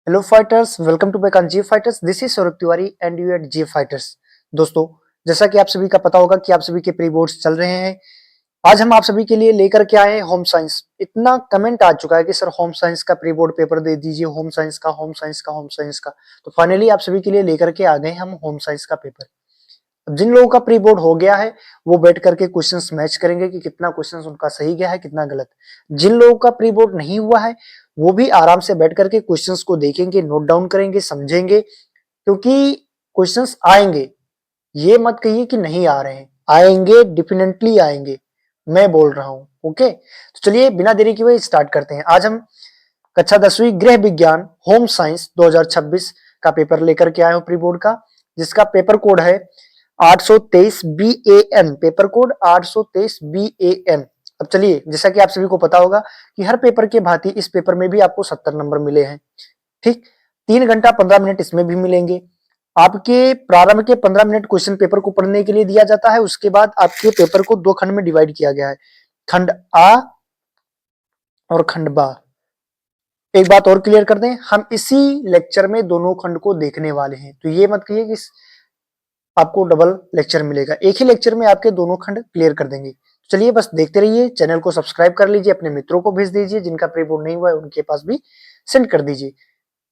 Hello fighters, welcome to back on G fighters. This is Saurabh Tiwari and you at G fighters. दोस्तों, जैसा कि आप सभी का पता होगा कि आप सभी के प्री बोर्ड्स चल रहे हैं। आज हम आप सभी के लिए लेकर के आए हैं होम साइंस। इतना कमेंट आ चुका है कि सर होम साइंस का प्री बोर्ड पेपर दे दीजिए, होम साइंस का, होम साइंस का, होम साइंस का। तो फाइनली आप सभी के लिए लेकर के आ गए हम होम साइंस का पेपर। अब जिन लोगों का प्री बोर्ड हो गया है वो बैठ करके क्वेश्चंस मैच करेंगे कि कितना क्वेश्चंस उनका सही गया है, कितना गलत। जिन लोगों का प्री बोर्ड नहीं हुआ है वो भी आराम से बैठ करके क्वेश्चंस को देखेंगे, नोट डाउन करेंगे, समझेंगे, क्योंकि क्वेश्चंस आएंगे। ये मत कहिए कि नहीं आ रहे हैं, आएंगे, डेफिनेटली आएंगे। मैं बोल रहा हूं। ओके, तो चलिए बिना देरी के हुए स्टार्ट करते हैं। आज हम कक्षा 10वीं गृह विज्ञान होम साइंस 2026 का पेपर लेकर के आए हो प्री बोर्ड का, जिसका पेपर कोड है 823 BAN। Paper code 823 BAN। अब चलिए, जैसा कि आप सभी को पता होगा कि हर पेपर के भांति इस पेपर में भी आपको 70 नंबर मिले हैं। ठीक, 3 घंटा 15 मिनट इसमें भी मिलेंगे। आपके प्रारंभ के 15 मिनट क्वेश्चन पेपर को पढ़ने के लिए दिया जाता है। उसके बाद आपके पेपर को 2 खंड में डिवाइड किया गया है, खंड आ और खंड बा। एक बात और क्लियर कर दें, हम इसी लेक्चर में दोनों खंड को देखने वाले हैं, तो ये मत कहिए कि आपको डबल लेक्चर मिलेगा। एक ही लेक्चर में आपके दोनों खंड क्लियर कर देंगे। चलिए बस देखते रहिए, चैनल को सब्सक्राइब कर लीजिए, अपने मित्रों को भेज दीजिए, जिनका प्री बोर्ड नहीं हुआ है उनके पास भी सेंड कर दीजिए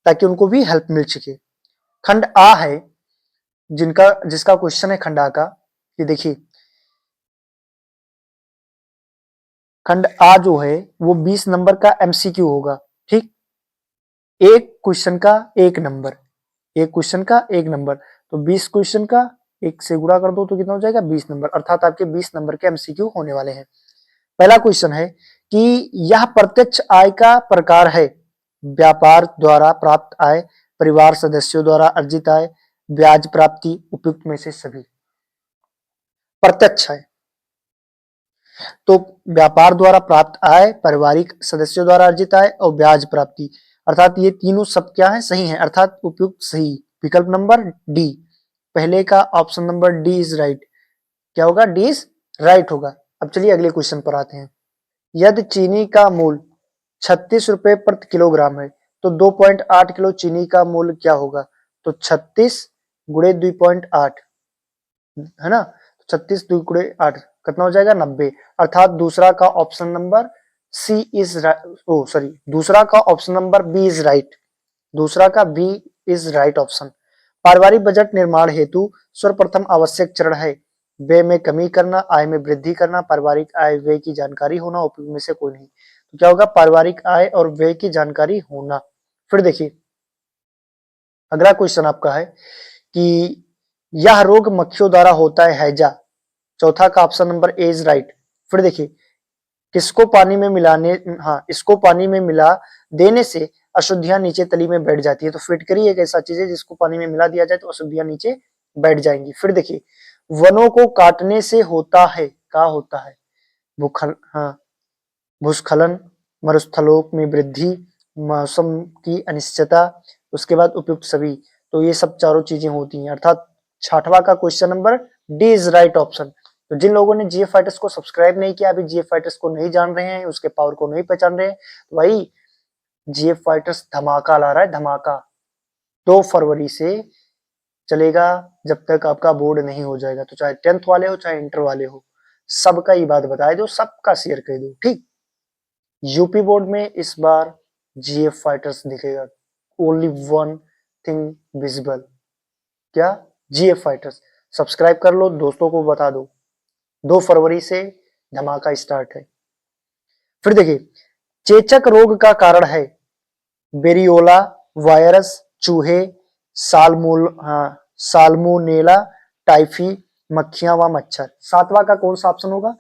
ताकि उनको भी हेल्प मिल सके। खंड आ है, जिसका क्वेश्चन है खंड आ का, ये देखिए। खंड आ जो है वो 20 नंबर का MCQ होगा। ठीक, एक क्वेश्चन का 1 नंबर, एक क्वेश्चन का 1 नंबर, तो 20 क्वेश्चन का 1 से गुणा कर दो तो कितना हो जाएगा, 20 नंबर। अर्थात आपके 20 नंबर के MCQ होने वाले हैं। पहला क्वेश्चन है कि यह प्रत्यक्ष आय का प्रकार है: व्यापार द्वारा प्राप्त आय, परिवार सदस्यों द्वारा अर्जित आय, ब्याज प्राप्ति, उपयुक्त में से सभी। प्रत्यक्ष आय तो व्यापार द्वारा प्राप्त आय, पारिवारिक सदस्यों द्वारा अर्जित आय और ब्याज प्राप्ति, अर्थात ये तीनों सब क्या है, सही है, अर्थात उपयुक्त सही। विकल्प नंबर डी, पहले का option number D is right. क्या होगा, डी इज राइट होगा। अब चलिए अगले क्वेश्चन पर आते हैं। यदि चीनी का मूल्य 36 रुपए प्रति किलोग्राम है तो 2.8 किलो चीनी का मूल्य क्या होगा? तो 36 गुणे 2.8 है ना, 36 2 गुणे 8 कितना हो जाएगा, 90। अर्थात दूसरा का option number C is sorry, दूसरा का option number B is right. दूसरा का बी इज राइट ऑप्शन। पारिवारिक बजट निर्माण हेतु सर्वप्रथम आवश्यक चरण है: व्यय में कमी करना, आय में वृद्धि करना, पारिवारिक आय व्यय की जानकारी होना, उपयुक्त में से कोई नहीं। तो क्या होगा, पारिवारिक आय और व्यय की जानकारी होना। फिर देखिए अगला क्वेश्चन आपका है कि यह रोग मक्खियों द्वारा होता है, हैजा। चौथा का option number A is right. फिर देखिए, किसको पानी में मिलाने, हाँ, इसको पानी में मिला देने से अशुद्धियां नीचे तली में बैठ जाती है। तो फिटकरी एक ऐसा चीज है जिसको पानी में मिला दिया जाए तो अशुद्धियां नीचे बैठ जाएंगी। फिर देखिए, वनों को काटने से होता है, क्या होता है, हाँ, भूस्खलन, मरुस्थलों में वृद्धि, मौसम की अनिश्चितता, उसके बाद उपयुक्त सभी। तो ये सब चारों चीजें होती हैं। अर्थात 6वां का question number D is right option. तो जिन लोगों ने जीएफ फाइटर्स को सब्सक्राइब नहीं किया, अभी जीएफ फाइटर्स को नहीं जान रहे हैं, उसके पावर को नहीं पहचान रहे हैं, तो भाई जीएफ फाइटर्स धमाका ला रहा है, धमाका। 2 फरवरी से चलेगा जब तक आपका बोर्ड नहीं हो जाएगा। तो चाहे 10th वाले हो चाहे इंटर वाले हो, सबका ये बात बता दो, सबका शेयर कर दो। ठीक, यूपी बोर्ड में इस बार जीएफ फाइटर्स दिखेगा। ओनली वन थिंग विजिबल, क्या, जीएफ फाइटर्स। सब्सक्राइब कर लो, दोस्तों को बता दो। 2 फरवरी से धमाका स्टार्ट है। फिर देखिए, चेचक रोग का कारण है: बेरियोला वायरस, चूहे, साल्मोनेला, टाइफी, मक्खियां व मच्छर। 7वां का कौन सा ऑप्शन होगा,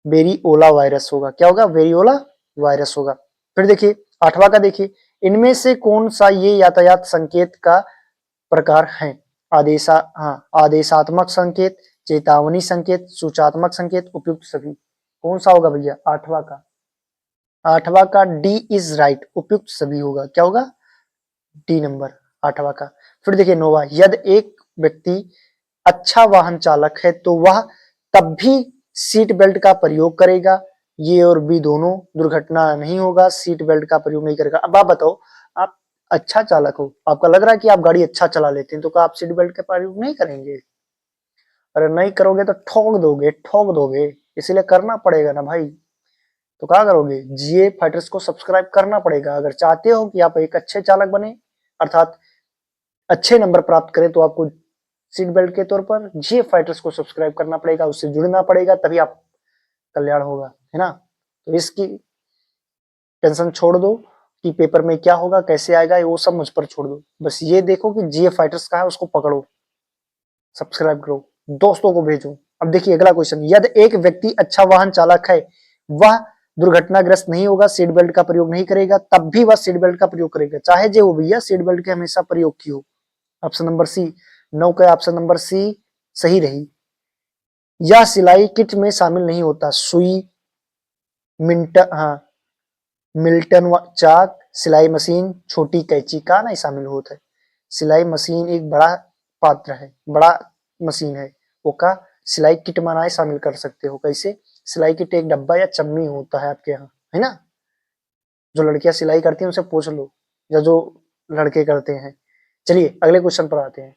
वेरियोला वायरस होगा। क्या होगा, वेरियोला वायरस होगा। फिर देखिए 8वां का देखिए, इनमें से कौन सा ये यातायात संकेत का प्रकार है? आदेशात्मक संकेत, चेतावनी संकेत, सूचनात्मक संकेत, उपयुक्त सभी। कौन सा होगा भैया, 8वां का डी इज राइट, उपयुक्त सभी होगा। क्या होगा, डी नंबर 8वां का। फिर देखिए 9वां, यदि एक व्यक्ति अच्छा वाहन चालक है तो वह तब भी सीट बेल्ट का प्रयोग करेगा, ये और बी दोनों, दुर्घटना नहीं होगा, सीट बेल्ट का प्रयोग नहीं करेगा। अब आप बताओ, आप अच्छा चालक हो, आपका लग रहा है कि आप गाड़ी अच्छा चला लेते हैं, तो क्या आप सीट बेल्ट का प्रयोग नहीं करेंगे? अरे नहीं करोगे तो ठोक दोगे, इसीलिए करना पड़ेगा ना भाई। तो क्या करोगे, जीए फाइटर्स को सब्सक्राइब करना पड़ेगा अगर चाहते हो कि आप एक अच्छे चालक बने, अर्थात अच्छे नंबर प्राप्त करें, तो आपको सीट बेल्ट के तौर पर जीए फाइटर्स को सब्सक्राइब करना पड़ेगा, उससे जुड़ना पड़ेगा, तभी आप कल्याण होगा, है ना। तो इसकी टेंशन छोड़ दो कि पेपर में क्या होगा कैसे आएगा, वो सब मुझ पर छोड़ दो, बस ये देखो कि जीए फाइटर्स का है उसको पकड़ो, सब्सक्राइब करो, दोस्तों को भेजो। अब देखिए अगला क्वेश्चन, यदि एक व्यक्ति अच्छा वाहन चालक है, वह दुर्घटनाग्रस्त नहीं होगा, सीट बेल्ट का प्रयोग नहीं करेगा, तब भी वह सीट बेल्ट का प्रयोग करेगा, चाहे जो भैया सीट बेल्ट के हमेशा प्रयोग की हो। ऑप्शन नंबर सी, 9 का ऑप्शन नंबर सी सही रही। यह सिलाई किट में शामिल नहीं होता, सुई, हाँ मिल्टन चाक, सिलाई मशीन, छोटी कैंची का नहीं शामिल होता है। सिलाई मशीन एक बड़ा पात्र है, बड़ा मशीन है, वो का सिलाई किट बनाए शामिल कर सकते हो। कैसे? सिलाई किट एक डब्बा या चम्मी होता है आपके यहाँ, है ना। जो लड़कियां सिलाई करती हैं उनसे पूछ लो, या जो लड़के करते हैं। चलिए अगले क्वेश्चन पर आते हैं।